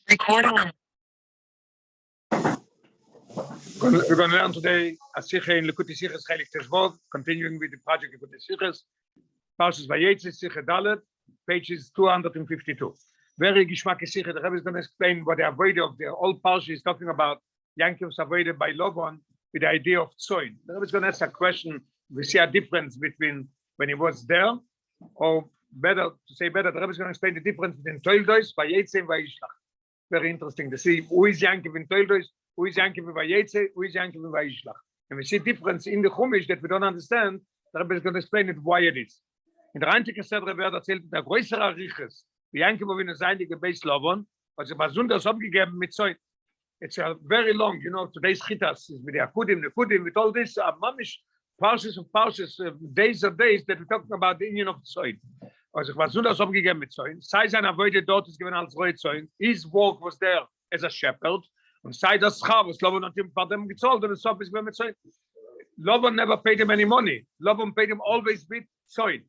Recording. We're going to learn today a Sicha in Likkutei Chelek, continuing with the project Likkutei Sichos, Parshas Vayeitzei, Sicha Dalet, pages 252. Very Gishmaki Sicha. The Rebbe is going to explain what the avodah of the old Parshas is talking about. Yankov's avodah by Lavan with the idea of tzoin. The Rebbe is going to ask a question. We see a difference between when he was there, or better to say better. The Rebbe is going to explain the difference between Toldos, Vayeitzei, and Vayishlach. Very interesting to see who is Yankov in Toldos, who is Yankov in Vayeitzei, who is Yankov in Vayishlach. And we see difference in the Chumash that we don't understand. The Rebbe is going to explain it why it is. In der Antike Sedre wird erzählt, der größere Ariches, wie Yankov in der seinige Beis Lavan, was er besonders abgegeben mit Zoin. It's a very long, today's Chitas is with the Akudim, with all this, mamish, Parshas and Parshas, days of days that we're talking about the union of Zoin. Also, was besonders abgegeben mit Zoin. Sei sein avoide dort ist given als Roy Zoin. His work was there as a shepherd. Und sei das Schar, was Lavan hat ihm bei dem gezahlt, und es ist given mit Zoin. Lavan never paid him any money. Lavan paid him always with Zoin.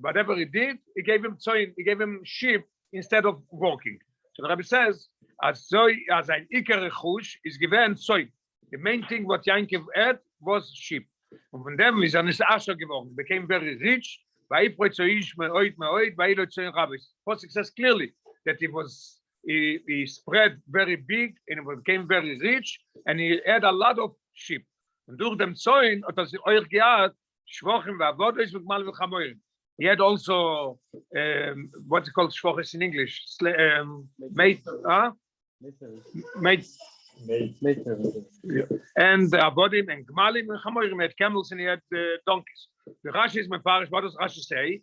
Whatever he did, he gave him Zoin, he gave him sheep instead of walking. So the Rebbe says, as ein Iker Rechush is given Zoin. The main thing what Yankov had was sheep. Und von dem ist nicht Asher geworden. Became very rich. Posik says clearly that he spread very big and he became very rich and he had a lot of sheep. Und durch dem Zoin hat sich euch gehabt, Schwochen v'avodos v'gmal v'chamorim. He had also what's it called Schwoches in English? Mate, and avodim and gmalim and chamorim. He had camels and he had donkeys. The Rashi is my parish. What does Rashi say?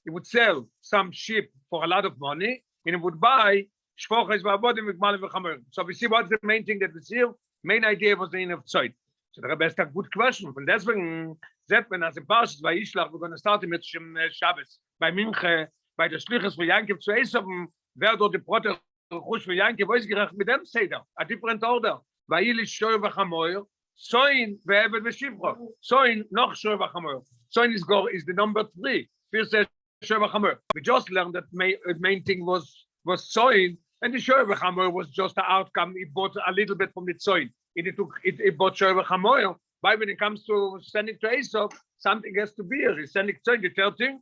He would sell some sheep for a lot of money and he would buy shvoches v'avodim v'gmalim v'chamorim. So we see what's the main thing that we see. Main idea was the in of Zoid. So the Rebbe asked a good question. Von deswegen sieht man, als in Parshas Vayishlach, we're going to start mit Shabbos. Bei Minche, bei der Schlichus von Yankov zu Esaven, wer dort die Brote Chush von Yankov ausgerechnet mit dem Seder. A different order. Vayilish shoy v'chamoyer, Zoin ve'eved v'shivro. Zoin noch shoy v'chamoyer. Zoin is the number 3. First says shoy v'chamoyer. We just learned that the main thing was Zoin, and the shoy v'chamoyer was just the outcome. He bought a little bit from the Zoin. It bought shoy v'chamoyer. But when it comes to sending to Esau, something has to be here. He's sending Zoin, the third thing.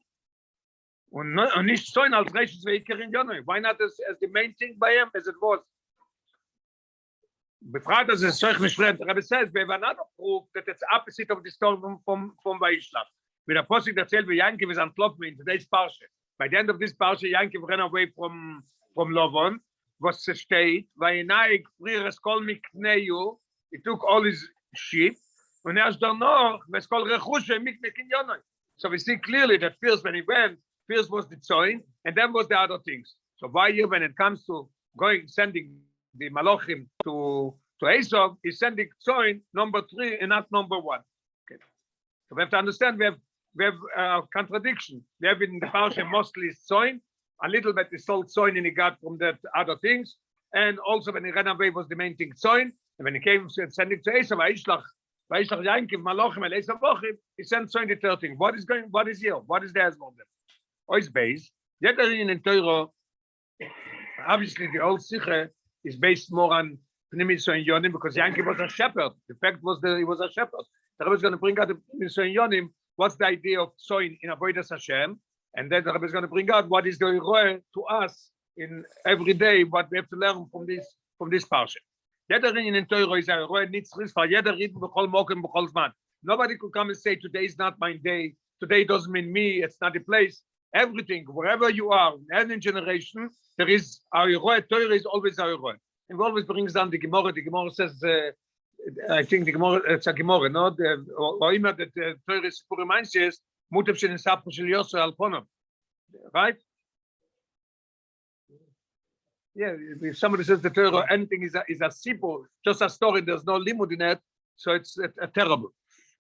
Und nicht Zoin als Rechts Veiker in Jonah. Why not as the main thing by him as it was? Befragt, dass es solch nicht fremd. Rebbe says, we have another proof that it's opposite of the story from Vayishlach. With a posik that says, Yankov is entlaufen in today's Parsha. By the end of this Parsha, Yankov ran away from Lavan. Was steht, Vayenaik frieres kol mikneu. He took all his sheep. Und erst danach, was kol rechushe mikne kinyanoi. So we see clearly that first when he went, first was the Zoin, and then was the other things. So why here, when it comes to sending the Malachim to Esau, he's sending Zoin number 3 and not number 1. Okay. So we have to understand we have a contradiction. We have in the Parsha mostly Zoin, a little bit the sold Zoin and he got from that other things, and also when he ran away was the main thing Zoin, and when he came sending to Esau, Vayishlach Yankov Malachim and Esau Bochim, he sent Zoin the third thing. What is here? What is there as one? Ois base. Yet in Torah, obviously the old Sicha is based more on Pnimis and Yonim because Yankov was a shepherd. The fact was that he was a shepherd. The Rebbe is going to bring out the Pnimis and Yonim. What's the idea of Zoin in Avodas Hashem? And then the Rebbe is going to bring out what is the Iroh to us in every day, what we have to learn from this parsha. Jeder in Torah is a Iroh nitzris for jeder Rit b'chol mokem b'chol zman. Nobody could come and say today is not my day. Today doesn't mean me. It's not a place. Everything, wherever you are, in any generation, there is our Iroh. Torah is always our Iroh. And always brings down the Gemara. The Gemara says, I think the Gemara, it's a Gemara, no? Or even that the Torah is for reminds us, Mutav Shen Sapur Shel Yosef Al Ponav. Right? Yeah, if somebody says the Torah, anything is a sipur, just a story, there's no limud in it, so it's terrible.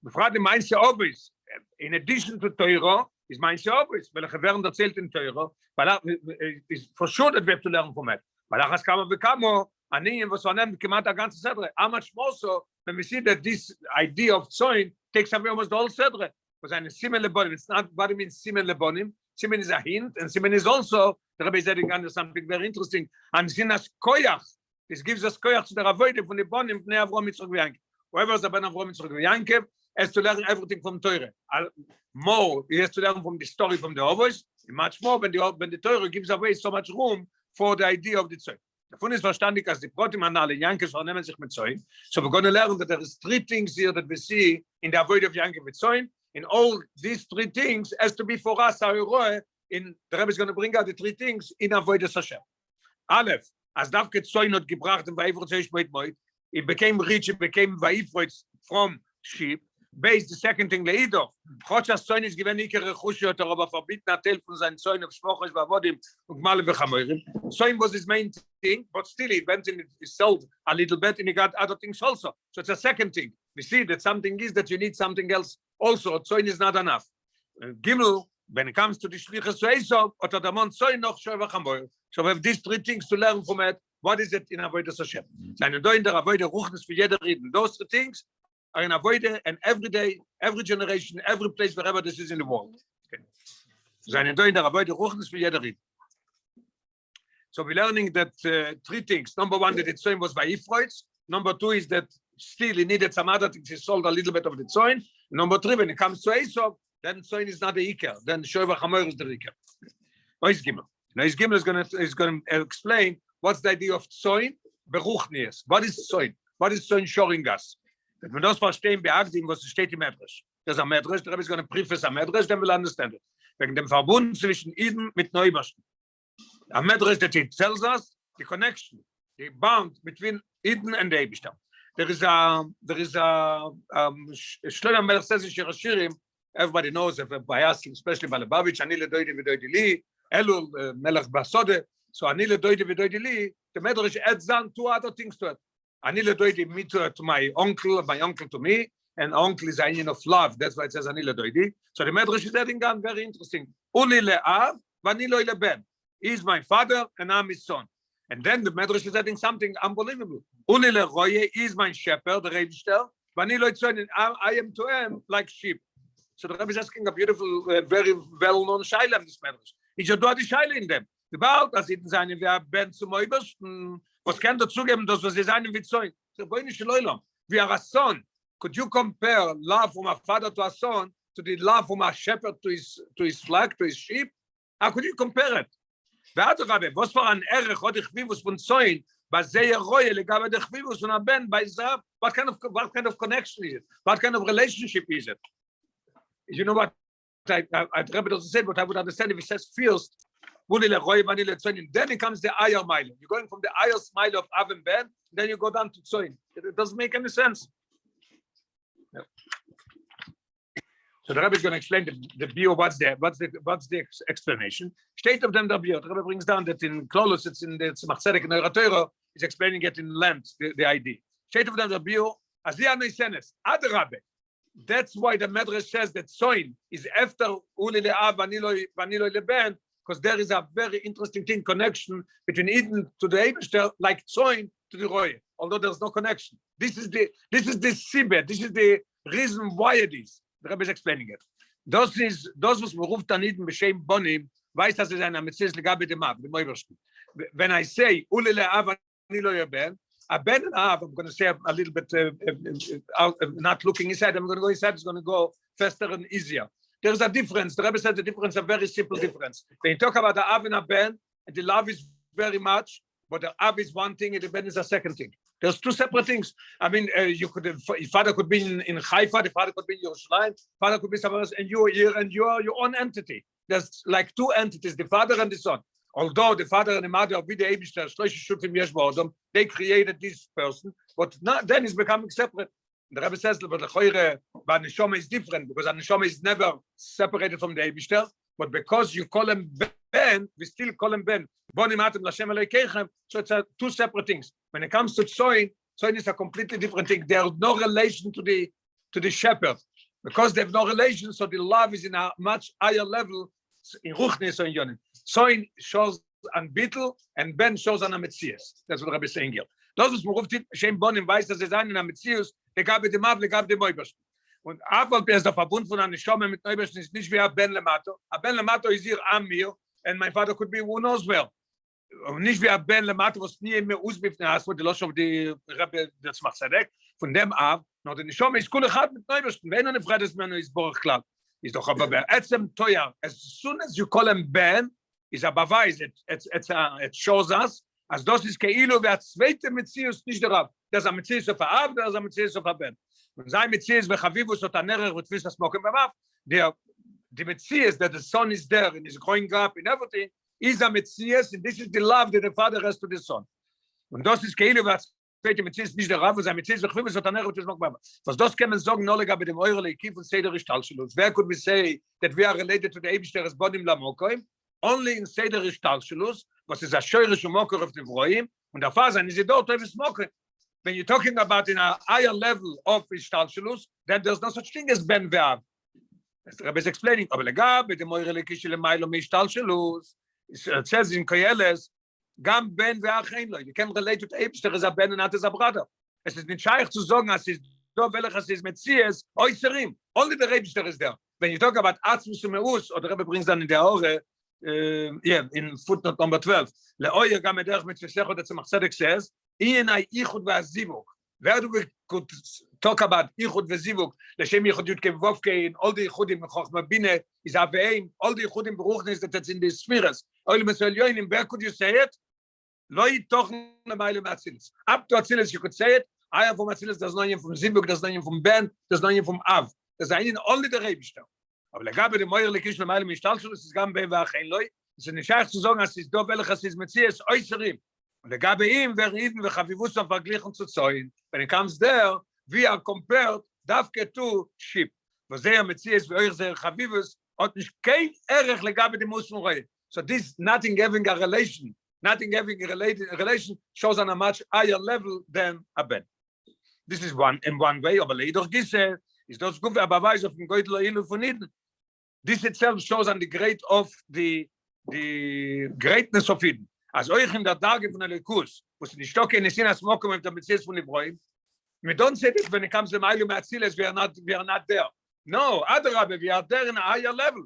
Befragt meins ja obis. In addition to Torah, is meins ja obis. Weil werden erzählt in Torah, weil is for sure that we have to learn from it. Weil has kamo bekamo, ani was von dem kemat a ganze Sedre. How much more so when we see that this idea of Zoin takes away almost the whole Sedre. Was eine Simen Lebonim. It's not what it means Simen Lebonim. Simen is a hint, and Simen is also, the Rebbe is adding on something very interesting, and Sinas Koyach. This gives us Koyach to the Avoide from the Bonim, Bnei Avrom Yitzchak v'Yankev. Whoever is the Ben Avrom Yitzchak v'Yankev has to learn everything from Torah. More, he has to learn from the story from the Ovois, much more when the Torah gives away so much room for the idea of the Zoin. Davon ist verstandig, als die Protimanale Yankes vernehmen sich mit Zoin. So we're going to learn that there is three things here that we see in the avoid of Yankev with Zoin. In all these three things has to be for us, our Roe, in the Rebbe is going to bring out the three things in avoid of Hashem. Aleph, as Davke Zoin not gebracht in Vayeitzei Moit, it became rich, it became Vayifroitz from sheep. Based the second thing leider Parshas Zoin is given ikere Chushot aber verbieten Teil von seinen Zoin auf Schwoches Vavodim und Male v'Chamorim. Zoin was his main thing, but still he went in it sold a little bit and he got other things also. So it's a second thing. We see that something is that you need something else also. Zoin is not enough. Gimel, when it comes to the Shlichus Eisov, or the Mount Zoin noch Sheva Chamorim. So we have these three things to learn from it. What is it in Avodas Hashem? Seine do in der Avodah Ruchnis für jeder reden. Those three things are in avoid and every day, every generation, every place, wherever this is in the world. Okay. So we're learning that three things. Number one, that the Zoin was Vayifroitz. Number two is that still he needed some other things. He sold a little bit of the Zoin. Number three, when it comes to Esau, then Zoin is not the Iker. Then Shoeva Chamor is the Iker. Ois Gimel. Now Ois Gimel is going to explain what's the idea of Zoin Beruchnies. What is Zoin? What is Zoin showing us? Wenn wir das verstehen, beagdim, was steht im Medrash. Das ist ein Medrash, der Rebbe ist going to preface a Medrash, then we'll understand it. Wegen dem Verbund zwischen Eden mit Neubersten. A Medrash that it tells us the connection, the bond between Eden and the Eibishter. There is a Shlomo Melech says in Shir Hashirim, everybody knows, especially by Lubavitch, Ani ledoidi v'doidi li, Elul Melech Basode, so Ani ledoidi v'doidi li, the Medrash adds on two other things to it. Ani ledoidi me to my uncle to me, and uncle is a union of love. That's why it says Ani ledoidi. So the Medrash is adding on very interesting. Uli le'av, v'ani lo leben. He is my father, and I'm his son. And then the Medrash is adding something unbelievable. Uli le'roye, he is my shepherd, the Rebishter. V'ani lo yitzon, I am to him like sheep. So the Rebbe is asking a beautiful, very well-known shaila in this Medrash. He should do the shaila in them. About as it is eine wer ben zum Obersten. Was kann dazu geben, dass wir sie sein wie Zoin? So, we are a son. Could you compare love from a father to a son to the love from a shepherd to his flock, to his sheep? How could you compare it? Was for an Erech oder Chvivus von Zoin, was sehr royal, legab der Chvivus von a Ben bei Zav? What kind of connection is it? What kind of relationship is it? You know what? I Rebbe doesn't say, but I would understand if he says first. Then it comes the Ayar Mile. You're going from the Ayar Smile of Av and Ben, then you go down to Zoin. It doesn't make any sense. No. So the Rebbe is going to explain the bio. What's the explanation? State of them the bio. The Rebbe brings down that in Klolos, it's in the Tzemach Tzedek and Eurateuro, he's explaining it in length, the idea. State of them the bio. As the Anoi Senes, Ad Rabbe. That's why the Medrash says that Zoin is after Uli le'av vanilo leben. Because there is a very interesting connection between Eden to the Eibishter, like Zoin to the Roye, although there's no connection. This is the Sibet, this is the reason why it is. The Rebbe is explaining it. Those was beruft an Eden b'shem bonim, weiß, dass es eine Metzies legabe dem Av, dem Obersten. When I say, Uli le'av ani lo yeben, a Ben and Av, I'm going to say a little bit, not looking inside, I'm going to go inside, it's going to go faster and easier. There's a difference. The Rebbe said the difference, a very simple difference. When you talk about the Av and a Ben, and the love is very much, but the Av is one thing and the Ben is a second thing. There's two separate things. I mean, your father could be in Haifa, the father could be in Yerushalayim, father could be somewhere else, and you are here, and you are your own entity. There's like two entities, the father and the son. Although the father and the mother of the Eibishter, they created this person, but not, then it's becoming separate. The Rebbe says that the Neshama is different because the Neshama is never separated from the Eibishter, but because you call him Ben, we still call him Ben. So it's two separate things. When it comes to Zoin is a completely different thing. There's no relation to the shepherd. Because they have no relation, so the love is in a much higher level in Ruchnis or in Yonim. Zoin shows an Bittel and Ben shows an Ametzias. That's what the Rebbe is saying here. Das ist worauf Shem Bonim weiß, dass es einen Ametzius, der gab dem Av, der gab dem Obersten. Und Afal ist der Verbund von einer Schomme mit Neubersten ist nicht wie ein Ben Lemato. Ein Ben Lemato ist hier an mir, and my father could be who knows where. Und nicht wie ein Ben Lemato, was nie mehr ausbiften hast, wo die Losch auf die Rebbe, das macht Zedek, von dem ab, noch die Schomme ist cool mit Neubersten. Wenn eine Freude ist, ist Borch klar. Ist doch aber bei Etzem teuer. As soon as you call him Ben, ist aber weiß, it shows us, als das ist Keilu, wer zweite Metzius nicht darauf. Das ist ein Metzius auf der Ab, das ist ein Metzius auf der Ben. Und sein Metzius, bei Chavivus, hat Nerer, wird wissen, das Mokken beim Ab. The Metzius, that the son is there, and is growing up, and everything, is a Metzius, and this is the love that the father has to the son. Und das ist Keilu, wer zweite Metzius nicht darauf, und sein Metzius, bei Chavivus, hat Nerer, wird wissen, das Mokken beim Ab. Was das kann man sagen, nur bei dem Eure Leikif und Seder Ishtalshelus. Where could we say that we are related to the Eibishter's Bodim Lamokoim? Only in Seder Ishtalshelus, was is a shoyrish mocker of the vroim, und der Fasan is dort of smoker. When you're talking about in a higher level of Ishtalshelus, then there's no such thing as Ben Ve'av. As the Rebbe is explaining, aber legab, the moire lekish lemailo Ishtalshelus, it says in Koyeles, gam Ben Ve'ach ein lo. You can relate to Eibster as a Ben and not as a brother. Es ist nicht scheich zu sagen, as is do welch as is Metzies, oiserim. Only the Eibster is there. When you talk about Atzmus und Meus, or the Rebbe brings down in the Ore, in footnote number 12. Leoyer gam derch mit Sichos that Tzemach Tzedek says, in a ichud ve'azivuk. Where do we could talk about ichud ve'zivuk? L'shem ichud yud kevovke in all the ichudim chochma bine is aveim, all the ichudim beruchnis that's in the spheres. Oil mesel yoinim, where could you say it? Lo yitochen le'maylu me'atzilis. Up to Atzilis you could say it. Aya from Atzilis, there's no name from Zivuk, there's no name from Ben, there's no name from Av. There's only the Rebishter. Aber legabe dem Moyer lekish lemaylu mishtalshelus, ist gam Ben ve'ach ein loy. Es ist nicht schach zu sagen, dass es do welch es ist Metzies äußerim. Und legabe ihm werden Iden v'chavivus am verglichen zu Zoin. When it comes there, we are compared dafke to sheep. Was der Metzies wie euch sehr Chavivus hat nicht kein Erech legabe dem Muslimrei. So this nothing having a relation, shows on a much higher level than a Ben. This is one way, aber leider gisse ist das gut aber weiß auf dem Geutel Ilu von Eden. This itself shows on the greatness of Eden. As euch in der Tage von der Likus, wo sie die Stocke in Sinas Mokum mit der Metzies von Ibrahim. We don't say this when it comes to Mailu Matziles, we are not there. No, Adrabe, we are there in a higher level.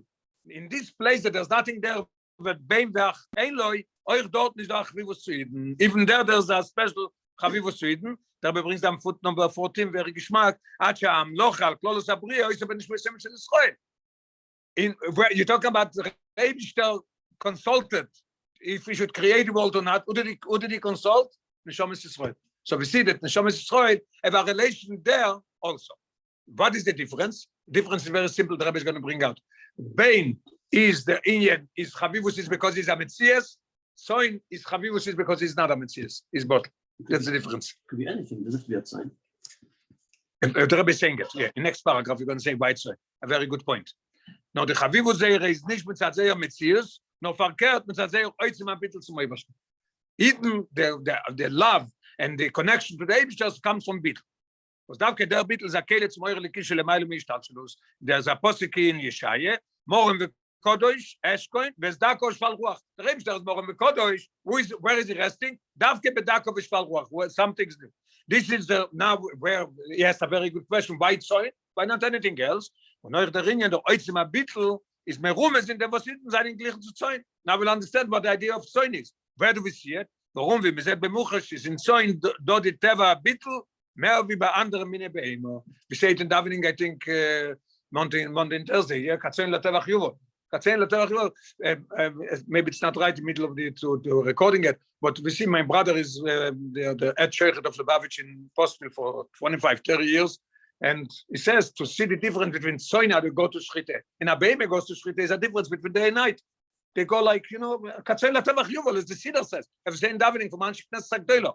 In this place that there's nothing there but Bein Ve'ach Einloi, euch dort nicht auch Chavivus zu Eden. Even there's a special Chavivus zu Eden. Dabei bringst du am Foot number 14 wäre Geschmack. Acha am Lochal, Klolos Abria, ist aber nicht mehr Semmelchen Israel. Where you talk about the Rebishter consulted if we should create a world or not, oder die consult, Neshamas Israel. So we see that Neshamas Israel have a relation there also. What is the difference? The difference is very simple. The Rebbe is going to bring out. Bain is the Inyan, is Chavivus is because he's a Metzies. Soin is Chavivus is because he's not a Metzies. He's both. That's the difference. Could be anything. Does it have to be outside? The Rebbe is saying it. Yeah. In next paragraph, you're going to say Vayeitzei. A very good point. Now the Chavivus is nicht mit Zeir Metzies, no verkehrt mit Zeir Oitzim ein bisschen zum Ebersten. Even the love and the connection to the Ebersten comes from Bittel. Was davke der Bittel zakele zum Eure Likische Lemailo Mishtalshelus. There's a posiki in Yeshaye, Morim v'Kodosh, Eshkoin, v'Zdako Shval Ruach. The Ebersten is Morim v'Kodosh. Where is he resting? Davke bedako v'Shval Ruach. Something's new. This is now where he has a very good question. Why Zoin? Why not anything else? Und euch der Ringen der Oitzima Bittel is merumes in der was hinten seinen gleichen zu Zoin. Now we'll understand what the idea of Zoin is. Where do we see it? Warum wir sehen bemuchas ist in Zoin dort die Teva Bittel mehr wie bei anderen Mine Behemer. We say it in Davening, I think, Monday Thursday, yeah? Katzein la Tevach Yuvo. Katzein la Tevach Yuvo. Maybe it's not right in the middle of to recording it, but we see my brother is the head sheikh of Lubavitch in Postville for 25, 30 years. And he says to see the difference between Soina to go to Shchite. In a Behemer goes to Shchite is a difference between day and night. They go like, Katzein la Tevach Yuvo, as the Siddur says. I've seen Davening from Anshik Nes Sagdelo.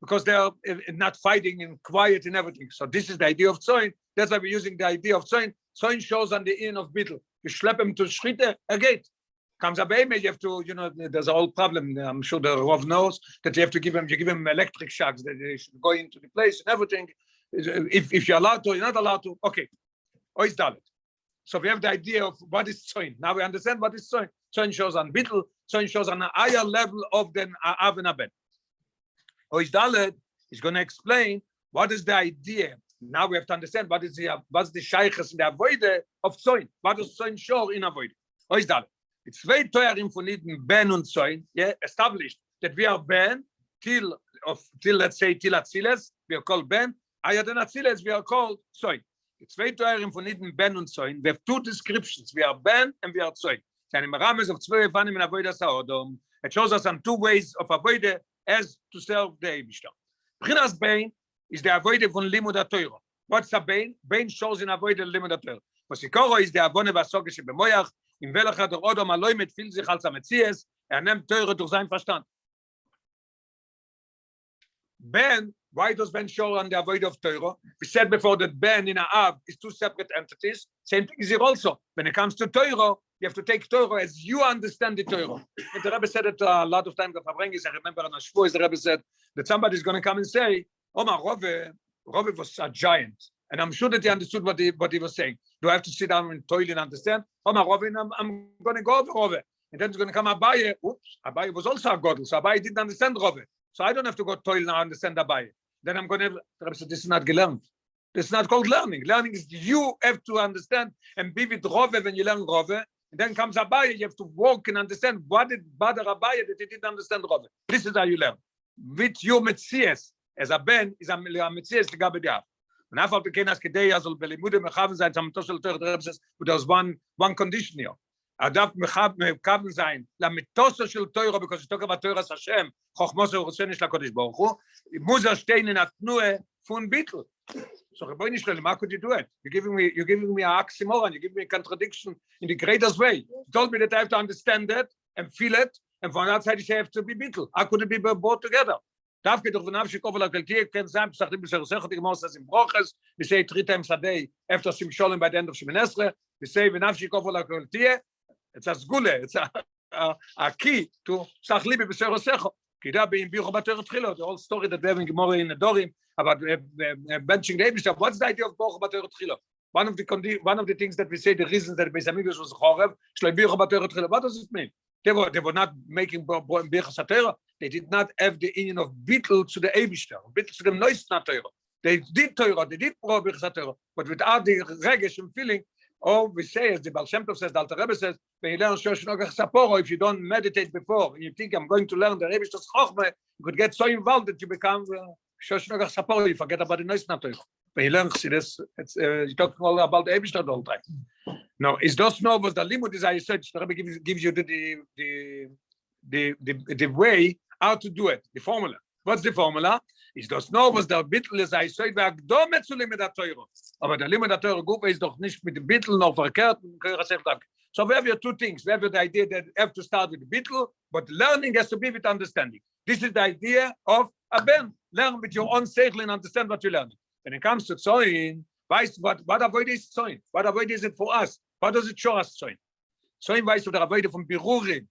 Because they are not fighting and quiet and everything. So this is the idea of Zoin. That's why we're using the idea of Zoin. Zoin shows on the inn of Bittel. You schlep him to Schritte, a gate. Comes a baby, you have to, there's a whole problem. I'm sure the Rav knows that you give him electric shocks, that they should go into the place and everything. If you're allowed to, you're not allowed to. Okay. Ois Dalet. So we have the idea of what is Zoin. Now we understand what is Zoin. Zoin shows on Bittel. Zoin shows on a higher level of than Av and Aben. Ois Dalet is going to explain what is the idea Now we have to understand what's the Sichos in the avoide of Zoin. What does Zoin show in avoide? Ois dal. It's very teuer von Iden Ben und Zoin. Yeah, established that we are Ben till let's say till Atziles. We are called Ben. Higher than Atziles, we are called Zoin. It's very teuer von Iden Ben und Zoin. We have two descriptions. We are Ben and we are Zoin. Seine Marames of 12 Vanim in avoide Saodom. It shows us on two ways of avoide as to serve the Eibishter. Prinas Ben is the avoide von Limud HaTorah. What's a Ben? Ben shows in avoide Limud HaTorah. Vasikoro is the avone vasoge shebemoyach. In welcher der Odom aloi mit viel sich als Metzies, nimmt Teure durch sein Verstand. Ben, why does Ben show on the avoid of Teure? We said before that Ben in Av is two separate entities. Same thing is here also. When it comes to Teure, you have to take Teure as you understand the Teure. And the Rebbe said it a lot of times. I remember on a Shvuos, the Rebbe said that somebody is going to come and say, Omar, Rove was a giant. And I'm sure that he understood what he was saying. Do I have to sit down and toil and understand? I'm going to go over Rove. And then it's going to come Abaye. Oops, Abaye was also a godel. So Abaye didn't understand Rove. So I don't have to go toil now and understand Abaye. Then I'm going to, this is not gelernt. This is not called learning. Learning is you have to understand and be with Rove when you learn Rove. And then comes Abaye, you have to walk and understand what did bother Abaye that he didn't understand Rove. This is how you learn. With your Metzies, as a Ben, is a Metzies to Gabe Diaf. And after the Kenas Kedei, as well, Belimude Mechaven sein, some Toshel Torah, the Rebbe says, but there's one condition here. Adaf Mechaven sein, la Mitoso Shel Torah, because you talk about Torah Hashem, Chochmos Uroshenish LaKodesh Baruch Hu, Musa stehen in Atnue von Bittel. So Rebbe Nishler, how could you do it? You're giving me an oxymoron, you're giving me a contradiction in the greatest way. You told me that I have to understand it and feel it, and from that side I have to be Bittel. How could it be both together? Darf geht doch v'nafshi kofel Likkutei can say psachtim b'sherosech the Gemara says in Parshas we say 3 times a day after Sim Sholem by the end of Shemoneh Esrei we say v'nafshi kofel Likkutei. It's a sgule, it's a key to psach libi b'sherosech. Kida bein biuch b'torah tchilo, the whole story that we have in Gemara in the Dorim about benching the Eibishter. What's the idea of biuch b'torah tchilo? One of the things that we say, the reasons that Beis Hamikdash was chorev, shloi biuch b'torah tchilo. What does it mean? They were not making Birchas HaTorah. They did not have the union of Bittel to the Eibishter, Bittel to the Neusner Torah. They did Torah, they did Birchas HaTorah, but without the regesh and feeling, or we say, as the Baal Shem Tov says, the Alter Rebbe says, when you learn Shosh Nogach Saporo, if you don't meditate before, and you think I'm going to learn the Eibishter's Chochmeh, you could get so involved that you become Shosh Nogach Saporo, you forget about the Neusner Torah. When you learn Chassidus, you're talking all about the Eibishter the whole time. No, is those novels the limit is I said the Rebbe gives you the way how to do it, the formula. What's the formula? Is those novels the bittel is I said v'agdome zu limud HaTorah. Aber der limud HaTorah Gruppe ist doch nicht mit dem bittel noch verkehrt. So we have your two things. We have the idea that you have to start with the bittel, but learning has to be with understanding. This is the idea of a Ben. Learn with your own seichel and understand what you learn. When it comes to Zoin, what avoid is Zoin? What avoid is it for us? What does it show us, Zoin? Zoin weißt du, der avoid from Birurin.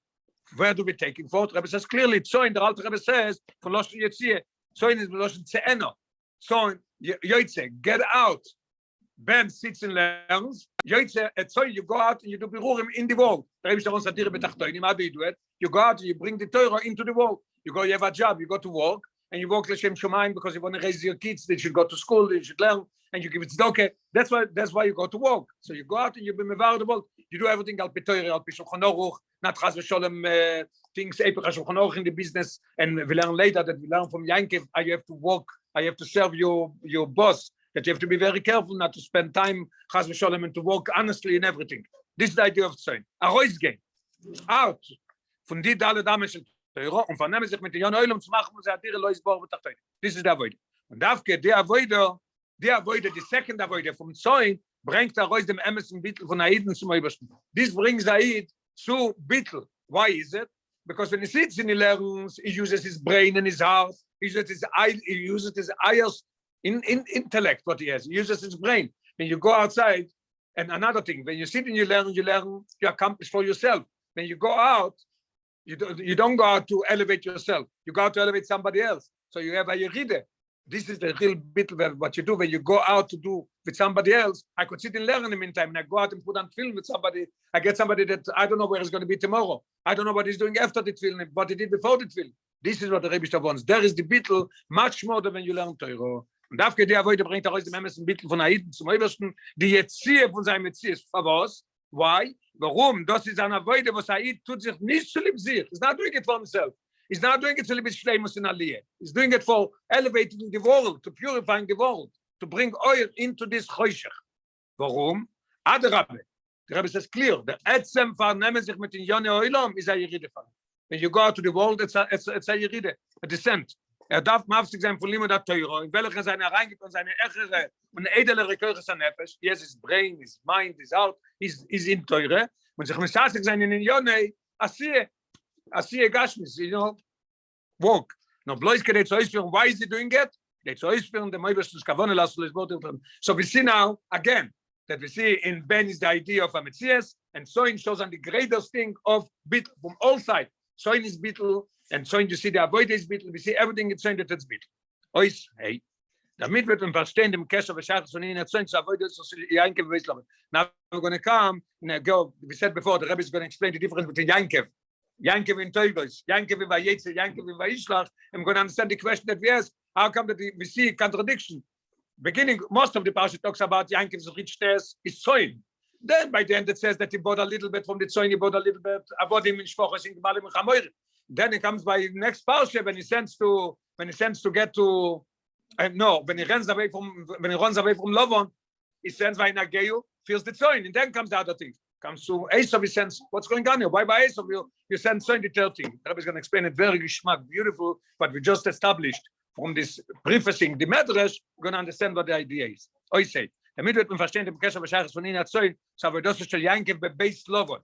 Where do we take him for? Rebbe says clearly, Zoin, the Alter Rebbe says, from Loshen Yetzirah, Zoin is Loshen Tze'eno. Zoin, Vayeitzei, get out. Ben sits and learns. Vayeitzei, at Zoin, you go out and you do Birurim in the world. How do you do it? You go out and you bring the Torah into the world. You have a job, you go to work, and you work l'shem shomayim because you want to raise your kids. They should go to school, they should learn, and you give it tzedakah. That's why you go to work. So you go out and you be mevaradable. You do everything al pitoyre, al pishulchan aruch, not chas v'sholem things epich shulchan aruch in the business. And we learn later that we learn from Yankev how you have to work, how you have to serve your boss. That you have to be very careful not to spend time chas v'sholem and to work honestly in everything. This is the idea of Zoin. A rois gehen out von die dalle Damen und vernehmen sich mit den Jan Oilem zu machen, muss Adire Lois Bor betachtoin. This is the avoid. Und dafke der avoider, the second avoider from Zoin bringt er aus dem Emerson Bittel von Aiden zum Obersten. This brings Aid zu Bittel. Why is it? Because when he sits and he learns, he uses his brain and his heart. He uses his eyes in intellect. What he has, he uses his brain. When you go outside, and another thing, when you sit and you learn, you accomplish for yourself. When you go out, you don't go out to elevate yourself. You go out to elevate somebody else. So you have a yeride. This is the real bit of what you do when you go out to do with somebody else. I could sit and learn in the meantime, and I go out and put on film with somebody. I get somebody that I don't know where he's going to be tomorrow. I don't know what he's doing after the film, what he did before the film. This is what the Rebbe wants. There is the bittel much more than when you learn Torah. Und darf geht der heute bringt er aus dem Emerson Bittel von Aiden zum Obersten, die jetzt hier von seinem Metzies verwas. Why? Warum? Das ist eine Weide, was Aid tut sich nicht zu lieb sich. It's not doing it for himself. He's not doing it to live shleimus in Aliyah. He's doing it for elevating the world, to purifying the world, to bring oil into this choshech. Warum? Adrabe. The Rebbe says clear. The etzem vernehmen sich mit den Yone Oilam is a Yeride fall. When you go out to the world, it's a Yeride, a descent. Darf mafsig sein von Limud Teuro, in welcher seine reingeht und seine echere und edelere Kirche sein Nefesh. Yes, his brain, his mind, his heart is in Teure. Und sich missasig sein in den Yone, Asiye Gashmis, work. No, bloß geht es ausführen, why is he doing it? It's ausführen, the Moibus Kavone lassen, so we see now, again, that we see in Ben is the idea of a Metzias, and Soin shows on the greatest thing of Bitl, from all sides. Soin is Bitl, and Soin, you see the avoid is Bitl, we see everything in Soin that it's Bitl. Ois, hey. Damit wird man verstehen, dem Kesher Vashachas von Ihnen Soin, to avoid this, Yankev Vayeitzei. Now we're going to come, and go, we said before, the Rebbe is going to explain the difference between Yankev in Toivos, Yankev in Vayeitzei, Yankev in Vayishlach. I'm going to understand the question that we ask. How come that we see contradiction? Beginning, most of the Parsha talks about Yankev's rich test is Zoin. Then by the end it says that he bought a little bit from the Zoin, he bought a little bit about him in Shvochos in Gmalim and Chamoir. Then it comes by next Parsha when he sends to get to when he runs away from Lovon, he sends by Nageu, feels the Zoin, and then comes the other thing. Comes to Esav, he sends, what's going on here? Why by Esav you send Zoin the 13? The Rebbe is going to explain it very geschmack, beautiful, but we just established. From this prefacing the Medrash, we're going to understand what the idea is. I say, damit wird man verstehen, dem Kesher Vashachas von Ihnen Zoin, so aber das ist der Yankev bei Beis Lovon.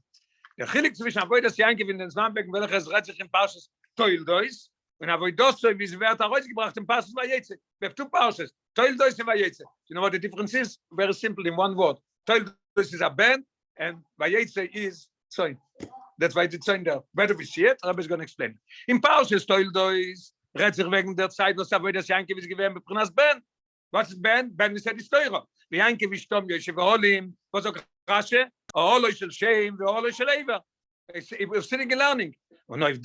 Der Chelek zwischen Avodas Yankev in den Zwanberg, welches redet sich in Parshas Toildois, und Avodas Zoin, wie sie wird herausgebracht in Parshas Vayeitzei. We have two Parshas, Toildois and Vayeitzei. You know what the difference is? Very simple in one word. Toildois is a band, and Vayeitzei is Zoin. That's why it's Zoin there. Better we see it, Rabbi is going to explain. In Parshas Toildois, redt sich wegen der Zeit, was das Yankev ist gewesen mit Prunas Ben. Was ist Ben? Ben ist die Steuer. Wie Yankev ist Tom, Yoshev Olim, was auch Rasche, Olo shel Shem, Olo shel Eiver. We're sitting and learning. Und euch,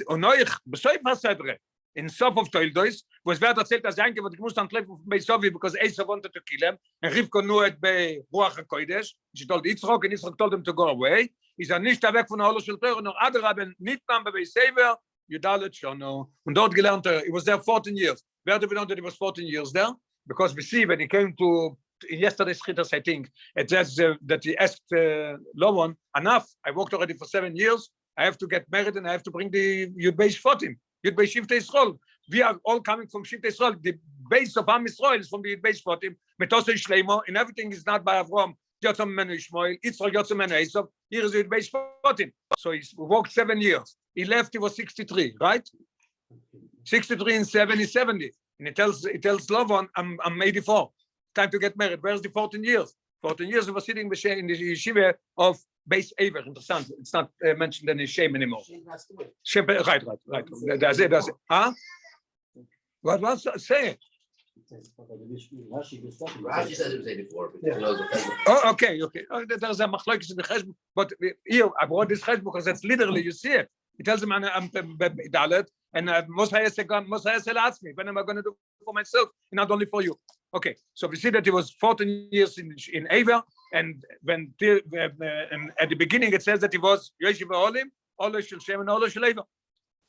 besäuf Hasedre, in Sof of Toildois, wo es wird erzählt, dass Yankev hat gemusst antreffen bei Sofi, because Esau wanted to kill him, and Rivko knew it bei Ruach HaKodesh, she told Yitzchok, and Yitzchok told him to go away. Ist nicht weg von Olo shel Teure, noch Adraben, nicht mehr bei Sever, Yudalet Shono. Und dort gelernt he was there 14 years. Where do we know that he was 14 years there? Because we see when he came to, in yesterday's Sichos, I think, it says that he asked Lovon, enough, I worked already for 7 years, I have to get married and I have to bring the Yud Beis Shvatim, Yud Beis Shivtei Yisrael. We are all coming from Shivtei Yisrael. The base of Am Yisrael is from the Yud Beis Shvatim, Metosei Shleimo, and everything is not by Avram. Yotzam Menu Ishmael, Yitzchak Yotzam Menu Esav, here is Yud Beis Shvatim. So he worked 7 years. He left, he was 63, right? 63 and 70. And he tells Lovon, I'm 84. Time to get married. Where's the 14 years? 14 years he was sitting in the yeshiva of Beis Ever. Interessant. It's not mentioned in his shame anymore. Right. That's it. Huh? What was say it? Rashi said it was 84. Oh, okay. There's a machlokes in the cheshbon, but here I brought this cheshbon because that's literally, you see it. He tells him, I'm Dalet, and most I say, ask me, when am I going to do for myself, and not only for you? Okay, so we see that he was 14 years in Ava, and when at the beginning it says that he was Yoshev Olim, Olo shel Shem, and Olo shel Ava.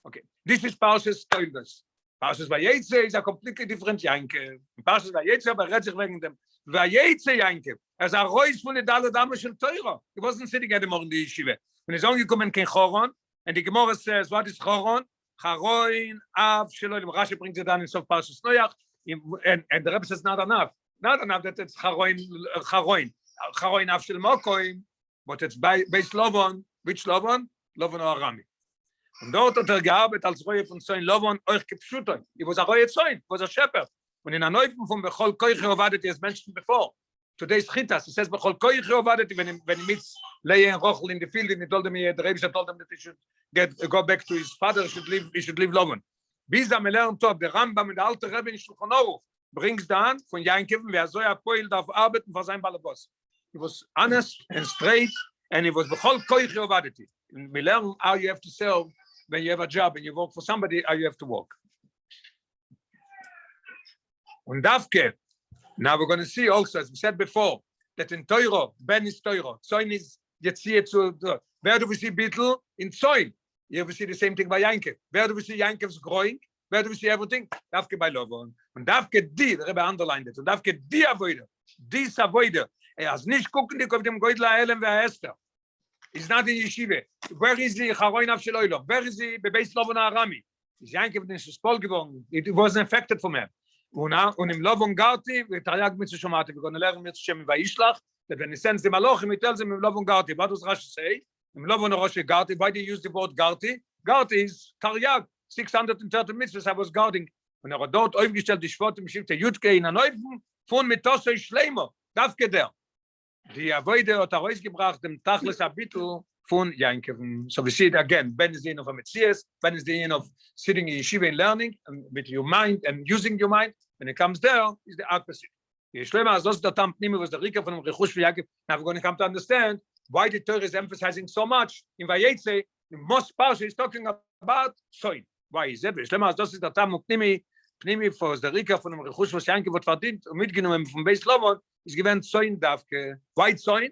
Okay, this is Parshas Toildos. Parshas Vayeitzei is a completely different Yankev. Parshas Vayeitzei, aber redt sich wegen dem Vayeitzei Yankev. As a rois von der Dalet Dame shel Torah. He wasn't sitting anymore in the yeshiva. When he's only coming kein Choron, and the Gemara says, what is Choron? Charoin Av Shelolim. Rashi brings it down in Sof Parshas Noach, and the Rebbe says not enough that it's Charoin Av Shel Mokoim, but it's based Lovon. Which Lovon? Lovon or Arami. Und dort hat gearbeitet als Reue von Zoin Lovon, euch gepschutet. He was a Reue Zoin, was a shepherd. Und in der Neufen von Bechol Koiche Ovadeti, as mentioned before, today's Chitas, it says Bechol Koiche Ovadeti, when he meets Leah and Rochel in the field, and he told him, the Rebbe told him that he should go back to his father, he should leave Lovon. Bis am Lernen Top, der Rambam mit der alte Rebbe in Shulchan Aruch, brings down von Yankev, wer so Poil darf arbeiten für sein Balabos. He was honest and straight, and he was Bechol Koiche Ovadeti. We learn how you have to serve when you have a job and you work for somebody, how you have to work. Und Davke, Now we're going to see also, as we said before, that in Teuro, Ben is Teuro, Zoin is Yetzia to. Where do we see Beetle? In Zoin. Here we see the same thing by Yankev. Where do we see Yankev's growing? Where do we see everything? Davke by Lovon. And Davke di, the Rebbe underlined it. And Davke di avoider. Dis avoider. As nicht gucken, die auf dem Goydla Elem ve Esther. He's not in Yeshiva. Where is the Charoin of Sheloilo? Where is the Bebeis Lovon Arami? Is Yankev in Spol geworden. It wasn't affected from him. Und im Lovon Garti, wir Tarjag mit Shomati, we're going to learn mit Shem Vayishlach, that when he sends the Malochim, he tells them in Lovon Garti. What does Rashi say? In Lovon Rosh Garti, why do you use the word Garti? Garti is Tarjag, 630 mitzvahs I was guarding. When I dort aufgestellt, die Schwot im Schiff der Jutke in Neufen, von mit Tosse Schleimer, Davke der. Die Avoide hat rausgebracht, dem Tachlis Abitul von Yankev. So we see it again. Ben is the end of a Metzias, Ben is the end of sitting in Yeshiva and learning and with your mind and using your mind. When it comes there, is the opposite. Now we're going to come to understand why the Torah is emphasizing so much in Vayeitzei. The most Parshas is talking about soil. Why is that? Das ist der Tam Pnimi for the Rika von dem Rechush, was Yankev wird verdient und mitgenommen vom Beis Lomon, ist gewähnt Zoin Davke. Why Zoin?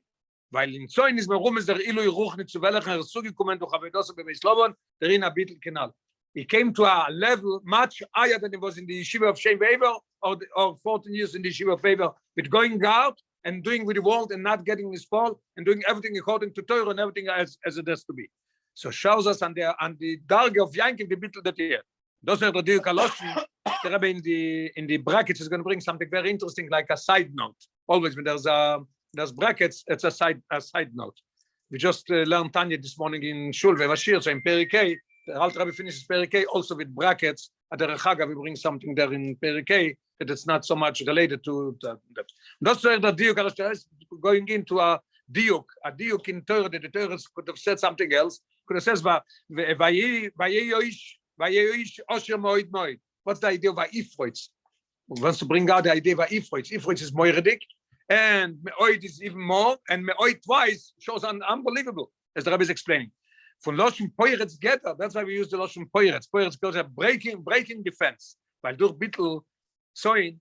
Weil in Zoin ist warum ist der Ilui Ruch nicht zu welchen zugekommen durch Avedose bei Beis Lomon, der in Abitel Kanal. He came to a level much higher than he was in the yeshiva of Shem Weber or 14 years in the yeshiva of Weber, with going out and doing with the world and not getting his fall and doing everything according to Torah and everything as it has to be. So shows us on the darge of Yankev the bittel that here. Those are the Dio Kaloshin. The Rebbe in the brackets is going to bring something very interesting, like a side note. Always when there's brackets, it's a side note. We just learned Tanya this morning in Shul Vevashir, so in Perikei. The Alter Rebbe finishes Perikei also with brackets. At the Rechaga, we bring something there in Perikei that it's not so much related to that. That's where the Diuk is going into a Diuk in Torah that the Torah could have said something else. Could have said, Vayeyoish Osher Moed Moed. What's the idea of Ifroitz? We want to bring out the idea of Ifroitz. Ifroitz is Moeredik, and Meoid is even more, and Meoid twice shows unbelievable, as the Rebbe is explaining. Von Loschen Poiretz Getter, that's why we use the Loschen Poiretz. Poiretz goes a breaking defense. Weil durch Bittel Soin,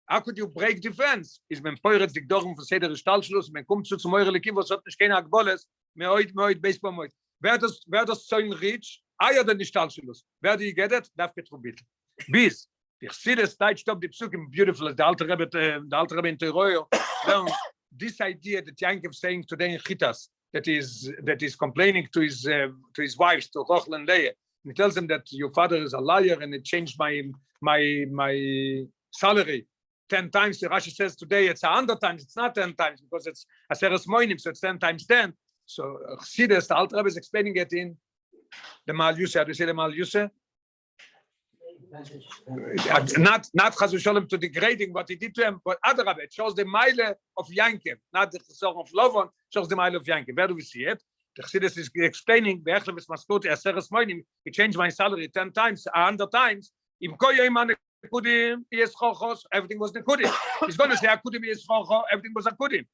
how could you break defense? Is when Poiretz dik dorm von Seder Stallschluss, man kommt zu Meure Lekim, was hat nicht keine Agboles, Meoid, Baseball Moid. Wer das Soin reach, higher than the Stallschluss. Wer do you get it? Darf get from Bittel. Bis. Ich sehe das Zeit stop die Psukim beautiful, the Alter Rebbe in Teroyo. This idea that Yankev saying today in Chitas, that is complaining to his wives, to Rochel and Leah. And he tells them that your father is a liar and it changed my salary 10 times. The Rashi says today it's 100 times. It's not 10 times because it's Aseres Moinim, so it's 10 times 10. So see this, the Alter Rebbe is explaining it in the Mal Yuseh. How do you say the Mal Yuseh? Not Chas v'Sholem to degrading what he did to him, but other Rebbe. It shows the mile of Yankev, not the song of Lovon. Shows the mile of Yankev. Where do we see it? The Chassidus is explaining. He changed my salary 10 times, 100 times. Everything was nekudim. He's going to say akudim yeschocho. Everything was akudim.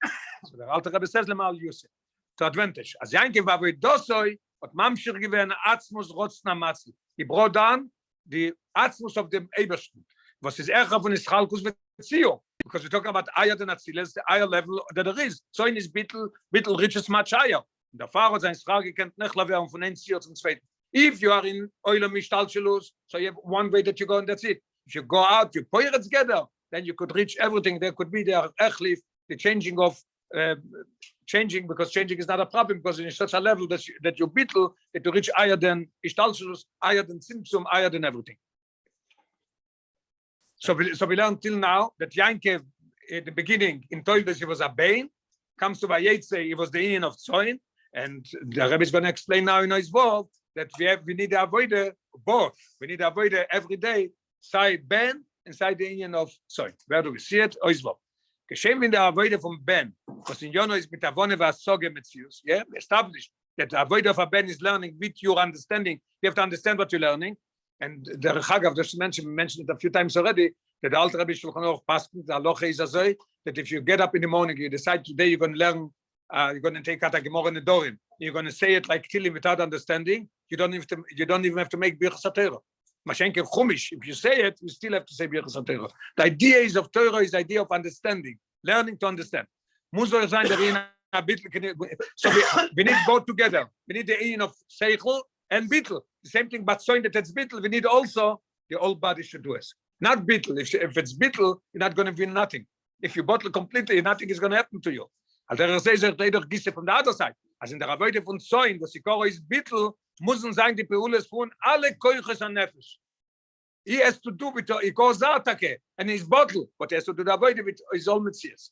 So the Alter Rebbe says lemal Yosef to advantage. As Yankev va v'dosoi, but mamshir given atzmus rotzna matzi. He brought down the atzmus of the Ebersten. Was is ercha von Ischalkus v'tzio? Because we're talking about higher than Atziles, the higher level that there is. So in his bittel reaches much higher. The Pharao sein Frage kennt nicht laveren von ein Zier zum Zweiten. If you are in Oilem Mishtalshelus, so you have one way that you go and that's it. If you go out, you pour it together, then you could reach everything. There could be the echlif, the changing of because changing is not a problem because in such a level that you bittel that you reach higher than Ishtalshelus, higher than Tzimtzum, higher than everything. So we learned till now that Yankev at the beginning in Toildes he was a Bain, comes to Vayeitzei, he was the Indian of Tzoin, and the Rebbe is going to explain now in his word that we need to avoid both. We need to avoid every day side Ben and side the Indian of Tzoin. Where do we see it? Oizvo. Geshem in the avoid from Ben, because in Yono is mit Avone v'asoge metzius. Yeah, established that the avoid of a Ben is learning with your understanding. You have to understand what you're learning. And the Rechagav, just mentioned it a few times already, that the Alter Rebbe Shulchan Aruch Paskin, the Aloche is azoi, that if you get up in the morning, you decide today you're going to learn, you're going to take out a Gemara in the Dorim, you're going to say it like Tilim without understanding, you don't even have to make Birchas HaTorah. Mashenke Chumash, if you say it, you still have to say Birchas HaTorah. The idea is of Torah is the idea of understanding, learning to understand. So we need both together. We need the in of Seichel and Bittel. The same thing, but so that it's Bittel, we need also the whole body should do it. Not Bittel. If it's Bittel, you're not going to win nothing. If you bottle completely, nothing is going to happen to you. From the other side. As in der Avoide von Zoin, was Sikoro is Bittel, müssen sein die Peules von alle Keuches an Nefesh. He has to do with he goes Atake and his bottle, but he has to do the Avoide with his own Metzias.